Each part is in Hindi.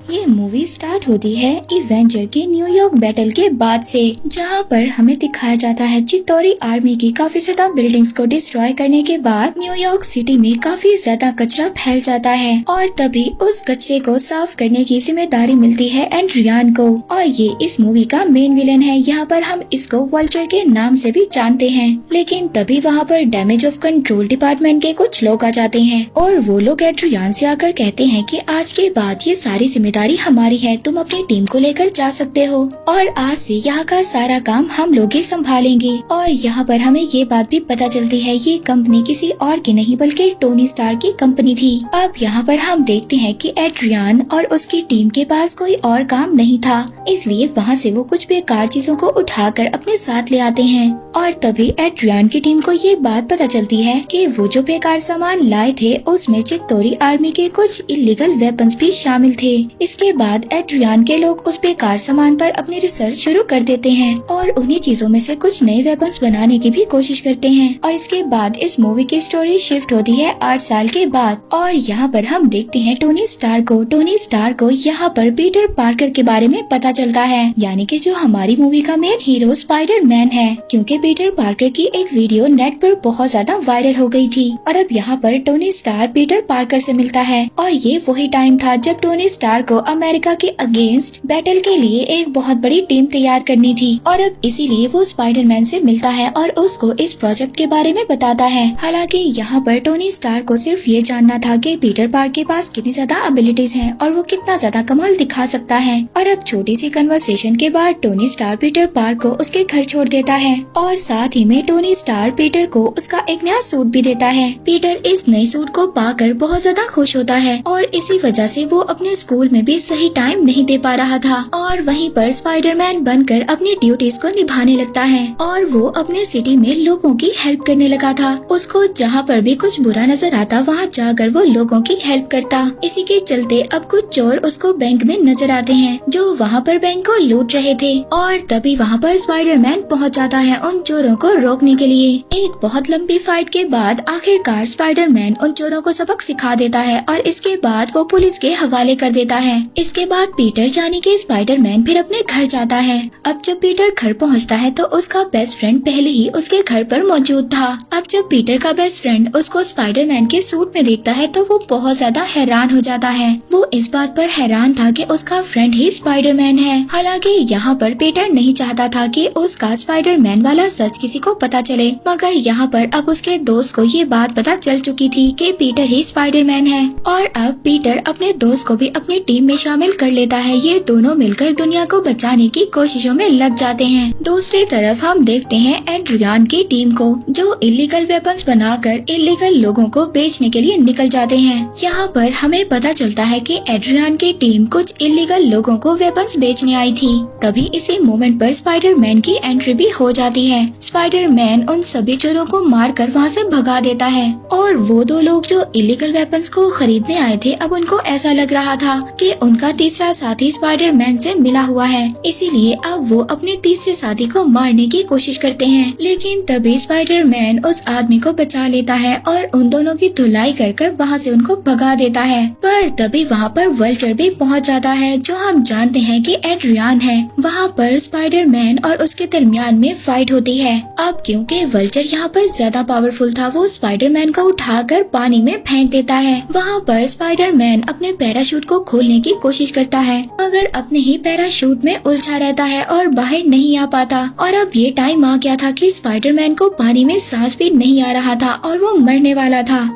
ये मूवी स्टार्ट होती है इवेंजर के न्यूयॉर्क बैटल के बाद से, जहाँ पर हमें दिखाया जाता है चित्तौरी आर्मी की काफी ज्यादा बिल्डिंग्स को डिस्ट्रॉय करने के बाद न्यूयॉर्क सिटी में काफी ज्यादा कचरा फैल जाता है और तभी उस कचरे को साफ करने की जिम्मेदारी मिलती है एड्रियान को, और ये इस मूवी का मेन विलन है। यहाँ पर हम इसको वल्चर के नाम से भी जानते हैं। लेकिन तभी वहाँ पर डैमेज ऑफ कंट्रोल डिपार्टमेंट के कुछ लोग आ जाते हैं और वो लोग एड्रियान से आकर कहते हैं कि आज के बाद ये सारी जिम्मेदारी हमारी है, तुम अपनी टीम को लेकर जा सकते हो और आज से यहाँ का सारा काम हम लोग ही संभालेंगे। और यहाँ पर हमें ये बात भी पता चलती है ये कंपनी किसी और की नहीं बल्कि टोनी स्टार्क की कंपनी थी। अब यहाँ पर हम देखते हैं कि एड्रियान और उसकी टीम के पास कोई और काम नहीं था, इसलिए वहाँ से वो कुछ बेकार चीजों को उठाकर अपने साथ ले आते हैं। और तभी एड्रियान की टीम को ये बात पता चलती है कि वो जो बेकार सामान लाए थे उसमें चित्तौरी आर्मी के कुछ इलीगल वेपन्स भी शामिल थे। इसके बाद एड्रियान के लोग उस बेकार सामान पर अपनी रिसर्च शुरू कर देते हैं और उन्हीं चीजों में से कुछ नए वेपन्स बनाने की भी कोशिश करते हैं। और इसके बाद इस मूवी की स्टोरी शिफ्ट होती है 8 साल के बाद और यहाँ पर हम देखते हैं टोनी स्टार्क को यहाँ पर पीटर पार्कर के बारे में पता चलता है, यानी कि जो हमारी मूवी का मेन हीरो स्पाइडरमैन है, क्योंकि पीटर पार्कर की एक वीडियो नेट पर बहुत ज्यादा वायरल हो गई थी। और अब यहाँ पर टोनी स्टार्क पीटर पार्कर से मिलता है और ये वही टाइम था जब टोनी स्टार्क को अमेरिका के अगेंस्ट बैटल के लिए एक बहुत बड़ी टीम तैयार करनी थी। और अब इसीलिए वो स्पाइडरमैन से मिलता है और उसको इस प्रोजेक्ट के बारे में बताता है। हालांकि यहाँ पर टोनी स्टार्क को सिर्फ ये जानना था कि पीटर पार्कर के पास कितनी ज्यादा एबिलिटीज हैं और वो कितना ज्यादा कमाल दिखा सकता है। और अब छोटी सी कन्वर्सेशन के बाद टोनी स्टार्क पीटर पार्कर को उसके घर छोड़ देता है और साथ ही में टोनी स्टार्क पीटर को उसका एक नया सूट भी देता है। पीटर इस नए सूट को पाकर बहुत ज्यादा खुश होता है और इसी वजह से वो अपने स्कूल में भी सही टाइम नहीं दे पा रहा था और वहीं पर स्पाइडरमैन बनकर अपनी ड्यूटीज को निभाने लगता है और वो अपने सिटी में लोगों की हेल्प करने लगा था। उसको जहाँ पर भी कुछ बुरा नजर आता वहाँ जाकर वो लोगों की हेल्प करता। इसी के चलते अब कुछ चोर उसको बैंक में नजर आते हैं जो वहाँ पर बैंक को लूट रहे थे और तभी वहाँ पर स्पाइडरमैन पहुँच जाता है उन चोरों को रोकने के लिए। एक बहुत लंबी फाइट के बाद आखिरकार स्पाइडरमैन उन चोरों को सबक सिखा देता है और इसके बाद वो पुलिस के हवाले कर देता है। इसके बाद पीटर यानी कि स्पाइडरमैन फिर अपने घर जाता है। अब जब पीटर घर पहुंचता है तो उसका बेस्ट फ्रेंड पहले ही उसके घर पर मौजूद था। अब जब पीटर का बेस्ट फ्रेंड उसको स्पाइडरमैन के सूट में देखता है तो वो बहुत ज्यादा हैरान हो जाता है। वो इस बात पर हैरान था कि उसका फ्रेंड ही स्पाइडरमैन है। हालांकि यहाँ पर पीटर नहीं चाहता था कि उसका स्पाइडरमैन वाला सच किसी को पता चले, मगर यहाँ पर अब उसके दोस्त को ये बात पता चल चुकी थी कि पीटर ही स्पाइडरमैन है। और अब पीटर अपने दोस्त को भी अपनी टीम में शामिल कर लेता है। ये दोनों मिलकर दुनिया को बचाने की कोशिशों में लग जाते हैं। दूसरी तरफ हम देखते हैं एड्रियान की टीम को जो इलीगल वेपन्स बनाकर इलीगल लोगों को बेचने के लिए निकल जाते हैं। यहाँ पर हमें पता चलता है कि एड्रियान की टीम कुछ इलीगल लोगों को वेपन्स बेचने आई थी। तभी इसी मोमेंट पर स्पाइडरमैन की एंट्री भी हो जाती है। स्पाइडरमैन उन सभी चोरों को मारकर वहाँ से भगा देता है और वो दो लोग जो इलीगल वेपन्स को खरीदने आए थे अब उनको ऐसा लग रहा था कि उनका तीसरा साथी स्पाइडरमैन से मिला हुआ है, इसीलिए अब वो अपने तीसरे साथी को मारने की कोशिश करते हैं। लेकिन तभी स्पाइडरमैन उस आदमी को बचा लेता है और उन दोनों की धुलाई कर वहाँ से उनको भगा देता है। पर तभी वहाँ पर वल्चर भी पहुँच जाता है जो हम जानते हैं कि एड्रियान है। वहाँ पर स्पाइडरमैन और उसके दरमियान में फाइट होती है। अब क्योंकि वल्चर यहाँ पर ज्यादा पावरफुल था वो स्पाइडरमैन को उठाकर पानी में फेंक देता है। वहाँ पर स्पाइडरमैन अपने पैराशूट को खोलने की कोशिश करता है मगर अपने ही पैराशूट में उलझा रहता है और बाहर नहीं आ पाता। और अब ये टाइम आ गया था कि स्पाइडरमैन को पानी में सांस भी नहीं आ रहा था और वो मरने वाला था।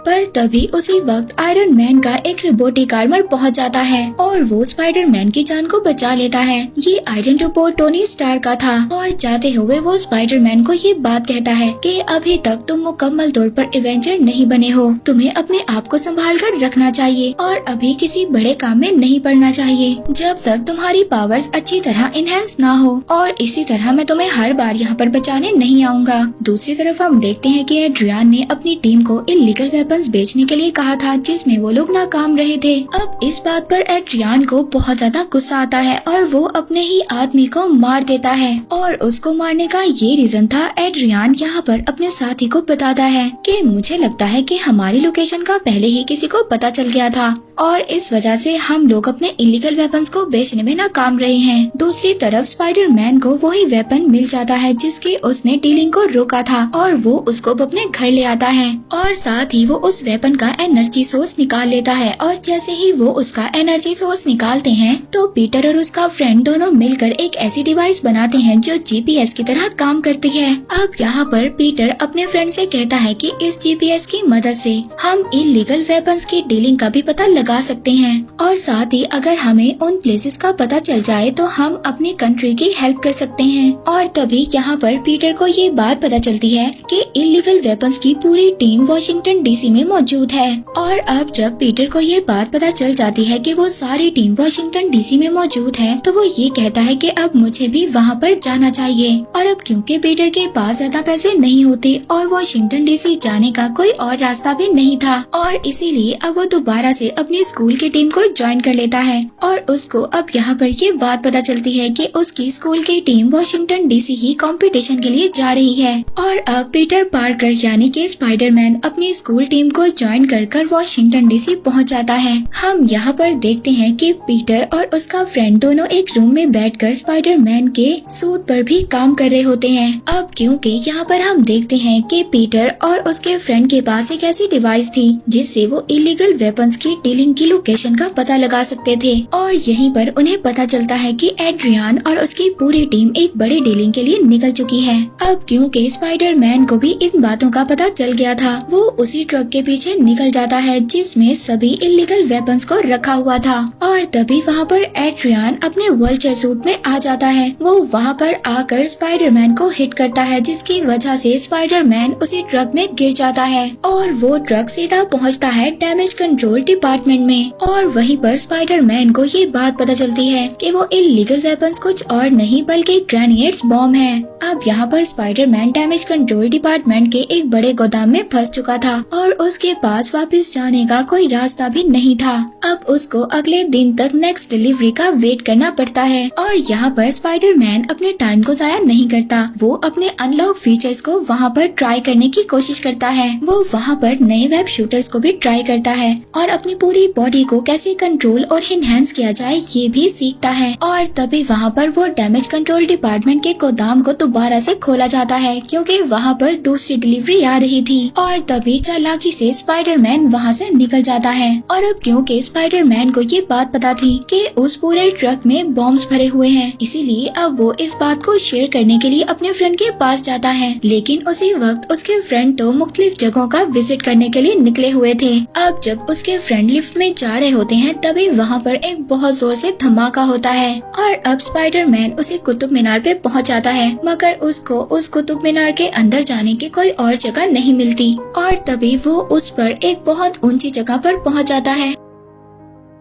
पर तभी उसी वक्त आयरन मैन का एक रोबोटिक आर्मर पहुंच जाता है और वो स्पाइडरमैन की जान को बचा लेता है। ये आयरन रोबोट टोनी स्टार्क का था और जाते हुए वो स्पाइडरमैन को ये बात कहता है कि अभी तक तुम मुकम्मल तौर पर एवेंजर नहीं बने हो, तुम्हें अपने आप को संभाल कर रखना चाहिए और अभी किसी बड़े काम में नहीं पड़ना चाहिए जब तक तुम्हारी पावर्स अच्छी तरह इनहेंस ना हो, और इसी तरह मैं तुम्हें हर बार यहाँ पर बचाने नहीं आऊँगा। दूसरी तरफ हम देखते हैं कि एड्रियान ने अपनी टीम को इलीगल वेपन बेचने के लिए कहा था जिसमें वो लोग नाकाम रहे थे। अब इस बात पर एड्रियान को बहुत ज्यादा गुस्सा आता है और वो अपने ही आदमी को मार देता है और उसको मारने का ये रीजन था एड्रियान यहाँ पर अपने साथी को बताता है कि मुझे लगता है कि हमारी लोकेशन का पहले ही किसी को पता चल गया था और इस वजह से हम लोग अपने इलीगल वेपन्स को बेचने में नाकाम रहे हैं। दूसरी तरफ स्पाइडरमैन को वही वेपन मिल जाता है जिसकी उसने डीलिंग को रोका था और वो उसको अपने घर ले आता है और साथ ही वो उस वेपन का एनर्जी सोर्स निकाल लेता है। और जैसे ही वो उसका एनर्जी सोर्स निकालते हैं तो पीटर और उसका फ्रेंड दोनों मिलकर एक ऐसी डिवाइस बनाते हैं जो जीपीएस की तरह काम करती है। अब यहाँ पर पीटर अपने फ्रेंड से कहता है कि इस जीपीएस की मदद से हम इलीगल वेपन्स की डीलिंग का भी पता लगा सकते हैं और साथ ही अगर हमें उन प्लेसेस का पता चल जाए तो हम अपनी कंट्री की हेल्प कर सकते हैं। और तभी यहाँ पर पीटर को ये बात पता चलती है कि इलीगल वेपन्स की पूरी टीम वॉशिंगटन डीसी में मौजूद है। और अब जब पीटर को ये बात पता चल जाती है कि वो सारी टीम वॉशिंगटन डीसी में मौजूद है तो वो ये कहता है कि अब मुझे भी वहाँ पर जाना चाहिए। और अब क्योंकि पीटर के पास ज्यादा पैसे नहीं होते और वॉशिंगटन डीसी जाने का कोई और रास्ता भी नहीं था और इसीलिए अब वो दोबारा से अपनी स्कूल की टीम को ज्वाइन कर लेता है। और उसको अब यहाँ पर ये बात पता चलती है कि उसकी स्कूल की टीम वॉशिंगटन डीसी ही कंपटीशन के लिए जा रही है। और अब पीटर पार्कर यानी कि स्पाइडरमैन अपनी स्कूल टीम को ज्वाइन कर वॉशिंगटन डीसी पहुँच जाता है। हम यहाँ पर देखते हैं कि पीटर और उसका फ्रेंड दोनों एक रूम में बैठकर स्पाइडरमैन के सूट पर भी काम कर रहे होते हैं। अब क्योंकि यहाँ पर हम देखते हैं कि पीटर और उसके फ्रेंड के पास एक ऐसी डिवाइस थी जिससे वो इलीगल वेपन्स की डीलिंग की लोकेशन का पता लगा सकते थे और यहीं पर उन्हें पता चलता है कि एड्रियन और उसकी पूरी टीम एक बड़ी डीलिंग के लिए निकल चुकी है। अब क्योंकि स्पाइडरमैन को भी इन बातों का पता चल गया था वो उसी ट्रक के पीछे निकल जाता है जिसमें सभी इलीगल वेपन्स को रखा हुआ था। और तभी वहाँ पर एड्रियन अपने वल्चर सूट में आ जाता है। वो वहाँ पर आकर स्पाइडरमैन को हिट करता है जिसकी वजह से स्पाइडरमैन उसी ट्रक में गिर जाता है और वो ट्रक सीधा पहुँचता है डैमेज कंट्रोल डिपार्टमेंट में। और वहीं पर स्पाइडरमैन को ये बात पता चलती है कि वो इलीगल वेपन्स कुछ और नहीं बल्कि ग्रेनेड्स बॉम्ब है। अब यहाँ पर स्पाइडरमैन डैमेज कंट्रोल डिपार्टमेंट के एक बड़े गोदाम में फंस चुका था और उसके पास वापस जाने का कोई रास्ता भी नहीं था। अब उसको अगले दिन तक नेक्स्ट डिलीवरी का वेट करना पड़ता है। और यहाँ पर स्पाइडरमैन अपने टाइम को जाया नहीं करता, वो अपने अनलॉक फीचर्स को वहाँ पर ट्राई करने की कोशिश करता है। वो वहाँ पर नए वेब शूटर्स को भी ट्राई करता है और अपनी पूरी बॉडी को कैसे कंट्रोल और इनहेंस किया जाए ये भी सीखता है। और तभी वहाँ पर वो डैमेज कंट्रोल डिपार्टमेंट के गोदाम को दोबारा से खोला जाता है क्योंकि वहाँ पर दूसरी डिलीवरी आ रही थी। और तभी चालाकी से स्पाइडरमैन वहाँ से निकल जाता है। और अब क्योंकि स्पाइडरमैन को ये बात पता थी कि उस पूरे ट्रक में बॉम्ब्स भरे हुए हैं इसीलिए अब वो इस बात को शेयर करने के लिए अपने फ्रेंड के पास जाता है। लेकिन उसी वक्त उसके फ्रेंड तो मुख्तलिफ जगहों का विजिट करने के लिए निकले हुए थे। अब जब उसके फ्रेंड लिफ्ट में जा रहे होते हैं तभी वहाँ पर एक बहुत जोर से धमाका होता है और अब स्पाइडरमैन उसे कुतुब मीनार पे पहुँच जाता है मगर उसको उस कुतुब मीनार के अंदर जाने की कोई और जगह नहीं मिलती। और तभी वो उस पर एक बहुत ऊंची जगह पर पहुँच जाता है।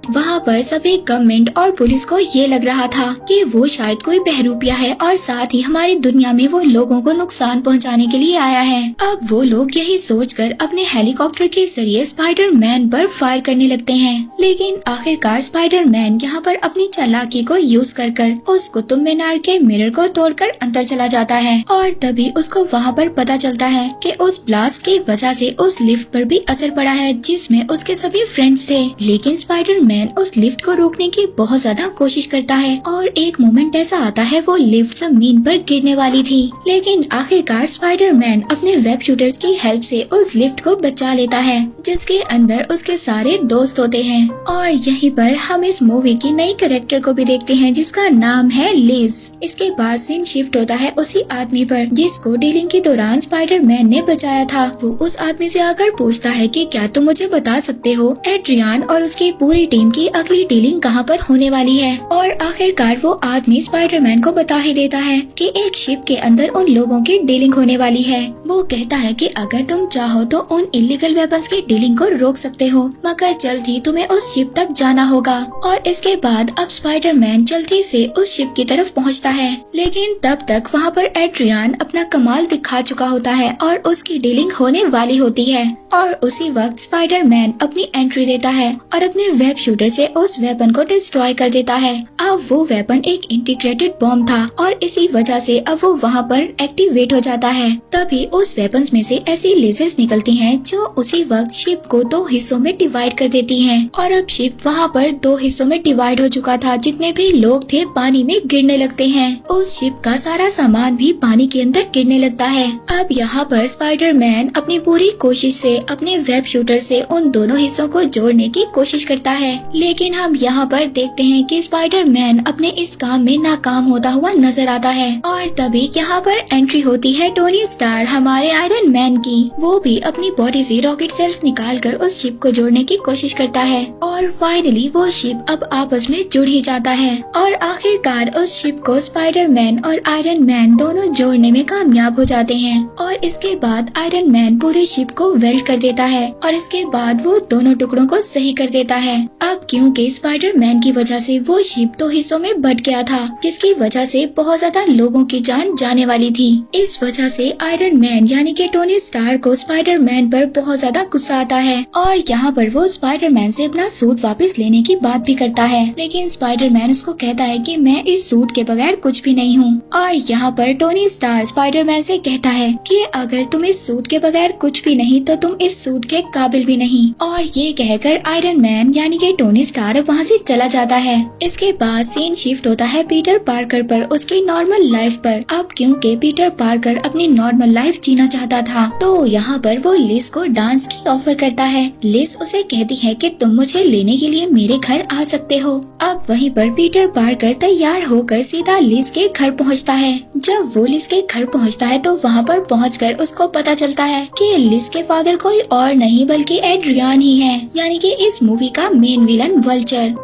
वहाँ पर सभी गवर्नमेंट और पुलिस को ये लग रहा था कि वो शायद कोई बहरूपिया है और साथ ही हमारी दुनिया में वो लोगों को नुकसान पहुँचाने के लिए आया है। अब वो लोग यही सोचकर अपने हेलीकॉप्टर के जरिए स्पाइडरमैन पर फायर करने लगते हैं। लेकिन आखिरकार स्पाइडरमैन यहाँ पर अपनी चालाकी को यूज कर उस कुतुब मीनार के मिरर को तोड़कर अंदर चला जाता है। और तभी उसको वहाँ पर पता चलता है कि उस ब्लास्ट की वजह से उस लिफ्ट पर भी असर पड़ा है जिसमें उसके सभी फ्रेंड्स थे। लेकिन स्पाइडरमैन उस लिफ्ट को रोकने की बहुत ज्यादा कोशिश करता है और एक मोमेंट ऐसा आता है वो लिफ्ट जमीन पर गिरने वाली थी। लेकिन आखिरकार स्पाइडरमैन अपने वेब शूटर्स की हेल्प से उस लिफ्ट को बचा लेता है जिसके अंदर उसके सारे दोस्त होते हैं। और यहीं पर हम इस मूवी की नई कैरेक्टर को भी देखते हैं जिसका नाम है लिज। इसके बाद सीन शिफ्ट होता है उसी आदमी पर जिसको डीलिंग के दौरान स्पाइडरमैन ने बचाया था। वो उस आदमी से आकर पूछता है कि क्या तुम मुझे बता सकते हो एड्रियन और उसकी पूरी टीम की अगली डीलिंग कहाँ पर होने वाली है। और आखिरकार वो आदमी स्पाइडरमैन को बता ही देता है कि एक शिप के अंदर उन लोगों की डीलिंग होने वाली है। वो कहता है कि अगर तुम चाहो तो उन इलीगल वेपन्स की डीलिंग को रोक सकते हो मगर जल्द ही तुम्हें उस शिप तक जाना होगा। और इसके बाद अब स्पाइडरमैन जल्दी से उस शिप की तरफ पहुँचता है। लेकिन तब तक वहाँ पर एड्रियन अपना कमाल दिखा चुका होता है और उसकी डीलिंग होने वाली होती है। और उसी वक्त स्पाइडरमैन अपनी एंट्री देता है और अपने वेब शूटर से उस वेपन को डिस्ट्रॉय कर देता है। अब वो वेपन एक इंटीग्रेटेड बॉम्ब था और इसी वजह से अब वो वहाँ पर एक्टिवेट हो जाता है। तभी उस वेपन्स में से ऐसी लेजर्स निकलती हैं जो उसी वक्त शिप को 2 हिस्सों में डिवाइड कर देती हैं और अब शिप वहाँ पर 2 हिस्सों में डिवाइड हो चुका था। जितने भी लोग थे पानी में गिरने लगते हैं। उस शिप का सारा सामान भी पानी के अंदर गिरने लगता है। अब यहाँ पर स्पाइडरमैन अपनी पूरी कोशिश से अपने वेब शूटर से उन दोनों हिस्सों को जोड़ने की कोशिश करता है, लेकिन हम यहाँ पर देखते हैं कि स्पाइडरमैन अपने इस काम में नाकाम होता हुआ नजर आता है। और तभी यहाँ पर एंट्री होती है टोनी स्टार हमारे आयरन मैन की। वो भी अपनी बॉडी से रॉकेट सेल्स निकालकर उस शिप को जोड़ने की कोशिश करता है और फाइनली वो शिप अब आपस में जुड़ ही जाता है और आखिरकार उस शिप को स्पाइडरमैन और आयरन मैन दोनों जोड़ने में कामयाब हो जाते हैं। और इसके बाद आयरन मैन पूरे शिप को वेल्ड कर देता है और इसके बाद वो दोनों टुकड़ों को सही कर देता है। अब क्योंकि स्पाइडरमैन की वजह से वो शिप 2 हिस्सों में बट गया था, जिसकी वजह से बहुत ज्यादा लोगों की जान जाने वाली थी। इस वजह से आयरन मैन यानी कि टोनी स्टार को स्पाइडरमैन पर बहुत ज्यादा गुस्सा आता है और यहाँ पर वो स्पाइडरमैन से अपना सूट वापस लेने की बात भी करता है, लेकिन स्पाइडरमैन उसको कहता है कि मैं इस सूट के बगैर कुछ भी नहीं हूँ। और यहाँ पर टोनी स्टार स्पाइडरमैन से कहता है कि अगर तुम इस सूट के बगैर कुछ भी नहीं तो तुम इस सूट के काबिल भी नहीं। और ये कहकर आयरन मैन यानी कि टोनी स्टार वहाँ से चला जाता है। इसके बाद सीन शिफ्ट होता है पीटर पार्कर पर, उसकी नॉर्मल लाइफ पर। अब क्योंकि पीटर पार्कर अपनी नॉर्मल लाइफ जीना चाहता था तो यहाँ पर वो लिस को डांस की ऑफर करता है। लिस उसे कहती है कि तुम मुझे लेने के लिए मेरे घर आ सकते हो। अब वहीं पर पीटर पार्कर तैयार होकर सीधा लिस के घर पहुँचता है। जब वो लिस के घर पहुँचता है तो वहाँ पर पहुँचकर उसको पता चलता है कि लिस के फादर कोई और नहीं बल्कि एड्रियन ही है, यानी कि इस मूवी का मेन विलन वल्चर।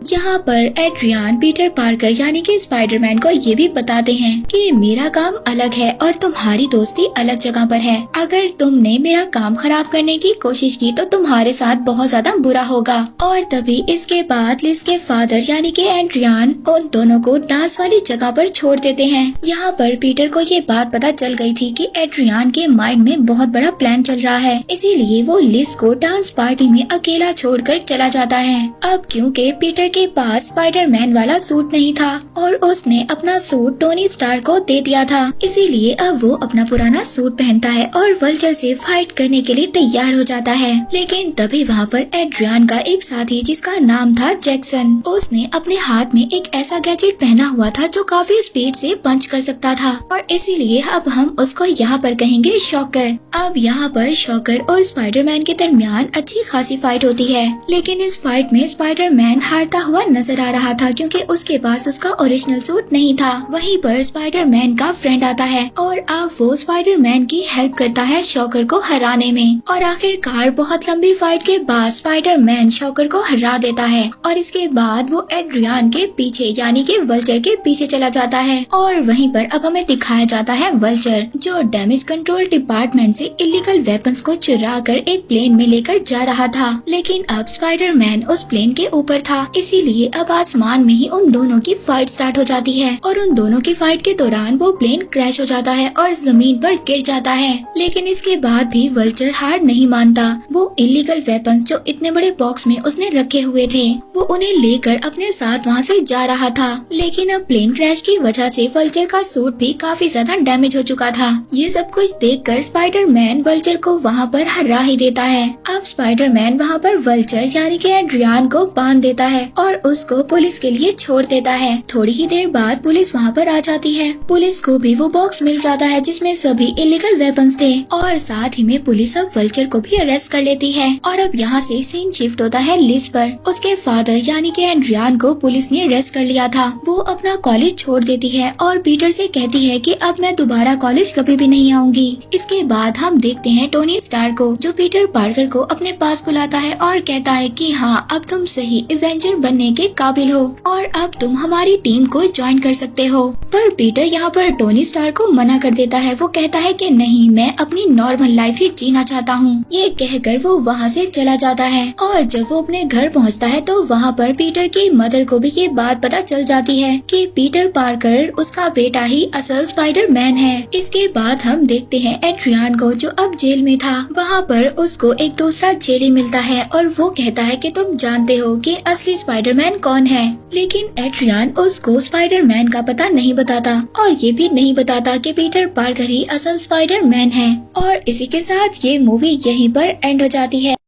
यहाँ पर एड्रियन पीटर पार्कर यानी कि स्पाइडरमैन को ये भी बताते हैं कि मेरा काम अलग है और तुम्हारी दोस्ती अलग जगह पर है। अगर तुमने मेरा काम खराब करने की कोशिश की तो तुम्हारे साथ बहुत ज्यादा बुरा होगा। और तभी इसके बाद लिस के फादर यानी कि एड्रियन उन दोनों को डांस वाली जगह पर छोड़ देते हैं। यहाँ पर पीटर को ये बात पता चल गई थी कि एड्रियन के माइंड में बहुत बड़ा प्लान चल रहा है, इसीलिए वो लिस को डांस पार्टी में अकेला छोड़कर चला जाता है। अब क्योंकि पीटर के पास स्पाइडरमैन वाला सूट नहीं था और उसने अपना सूट टोनी स्टार को दे दिया था, इसीलिए अब वो अपना पुराना सूट पहनता है और वल्चर से फाइट करने के लिए तैयार हो जाता है। लेकिन तभी वहाँ पर एड्रियन का एक साथी जिसका नाम था जैक्सन, उसने अपने हाथ में एक ऐसा गैजेट पहना हुआ था जो काफी स्पीड से पंच कर सकता था और इसीलिए अब हम उसको यहाँ पर कहेंगे शॉकर। अब यहाँ पर शॉकर और स्पाइडरमैन के दरमियान अच्छी खासी फाइट होती है, लेकिन इस फाइट में स्पाइडरमैन हारता हुआ नजर आ रहा था क्योंकि उसके पास उसका ओरिजिनल सूट नहीं था। वहीं पर स्पाइडरमैन का फ्रेंड आता है और अब वो स्पाइडरमैन की हेल्प करता है शॉकर को हराने में। और आखिरकार बहुत लंबी फाइट के बाद स्पाइडरमैन शॉकर को हरा देता है और इसके बाद वो एड्रियन के पीछे यानी कि वल्चर के पीछे चला जाता है। और वहीं पर अब हमें दिखाया जाता है वल्चर जो डैमेज कंट्रोल डिपार्टमेंट से इलीगल वेपन्स को चुरा कर एक प्लेन में लेकर जा रहा था, लेकिन अब स्पाइडरमैन उस प्लेन के ऊपर था, इसीलिए अब आसमान में ही उन दोनों की फाइट स्टार्ट हो जाती है। और उन दोनों की फाइट के दौरान वो प्लेन क्रैश हो जाता है और जमीन पर गिर जाता है। लेकिन इसके बाद भी वल्चर हार नहीं मानता। वो इलीगल वेपन्स जो इतने बड़े बॉक्स में उसने रखे हुए थे वो उन्हें लेकर अपने साथ वहाँ से जा रहा था। लेकिन अब प्लेन क्रैश की वजह से वल्चर का सूट भी काफी ज्यादा डैमेज हो चुका था। ये सब कुछ देखकर स्पाइडरमैन वल्चर को वहाँ पर हरा ही देता है। अब स्पाइडरमैन वहाँ पर वल्चर यानी कि एड्रियन को बांध देता है और उसको पुलिस के लिए छोड़ देता है। थोड़ी ही देर बाद पुलिस वहाँ पर आ जाती है। पुलिस को भी वो बॉक्स मिल जाता है जिसमें सभी इलीगल वेपन्स थे और साथ ही में पुलिस अब वल्चर को भी अरेस्ट कर लेती है। और अब यहाँ से सीन शिफ्ट होता है लिस पर। उसके फादर यानी कि एड्रियन को पुलिस ने अरेस्ट कर लिया था। वो अपना कॉलेज छोड़ देती है और पीटर से कहती है कि अब मैं दोबारा कॉलेज कभी भी नहीं आऊंगी। इसके बाद हम देखते हैं टोनी स्टार को जो पीटर पार्कर को अपने पास बुलाता है और कहता है कि हाँ अब तुम सही एवेंजर बनने के काबिल हो और अब तुम हमारी टीम को ज्वाइन कर सकते हो। पर पीटर यहाँ पर टोनी स्टार्क को मना कर देता है। वो कहता है कि नहीं, मैं अपनी नॉर्मल लाइफ ही जीना चाहता हूँ। ये कहकर वो वहाँ से चला जाता है और जब वो अपने घर पहुँचता है तो वहाँ पर पीटर की मदर को भी ये बात पता चल जाती है कि पीटर पार्कर उसका बेटा ही असल स्पाइडरमैन है। इसके बाद हम देखते हैं एड्रियन को, जो अब जेल में था। वहाँ पर उसको एक दूसरा जेली मिलता है और वो कहता है कि तुम जानते हो कि असली स्पाइडरमैन कौन है, लेकिन एड्रियन उसको स्पाइडरमैन का पता नहीं बताता और ये भी नहीं बताता कि पीटर पार्कर ही असल स्पाइडरमैन है। और इसी के साथ ये मूवी यहीं पर एंड हो जाती है।